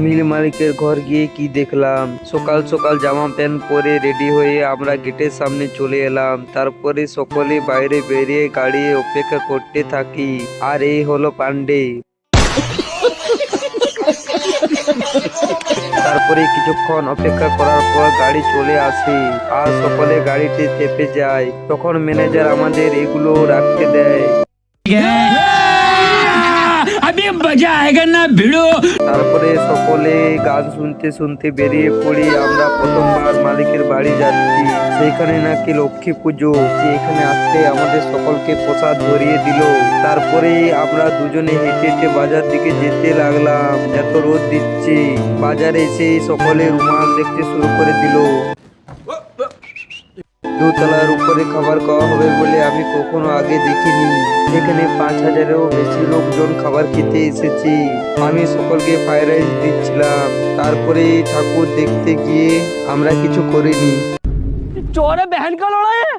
মিল মালিকের ঘর গিয়ে কি দেখলাম, সকাল সকাল জামা প্যান্ট পরে রেডি হয়ে আমরা গেটের সামনে চলে এলাম। তারপরে সকলে বাইরে বেরিয়ে গাড়ি অপেক্ষা করতে থাকি। আর এই হলো পান্ডে। তারপরে কিছুক্ষণ অপেক্ষা করার পর গাড়ি চলে আসে আর সকলে গাড়িতে চেপে যায়। তখন ম্যানেজার আমাদের এগুলো রাখতে দেয়। अभी मजा आएगा ना भिड़ो। তারপরে সকলে গান শুনতে শুনতে বেরিয়ে পড়ি। আমরা প্রথমবার মালিকের বাড়ি যাচ্ছি। সেখানে নাকি লক্ষ্মী পুজো, এখানে আসতে আমাদের সকলকে প্রসাদ ধরিয়ে দিল। তারপরে আমরা দুজনে হেঁটে হেঁটে বাজার দিকে যেতে লাগলাম। এত রোদ দিচ্ছে। বাজারে এসে সকলে রুমাল দেখতে শুরু করে দিল। দোতলার উপরে খাবার খাওয়া হবে বলে আমি কখনো আগে দেখিনি। এখানে 5,000-এরও বেশি লোকজন খাবার খেতে এসেছে। আমি সকলকে ফ্রাইড রাইস দিচ্ছিলাম। তারপরে ঠাকুর দেখতে গিয়ে আমরা কিছু করিনি। चोर है बहन का लौड़ा है।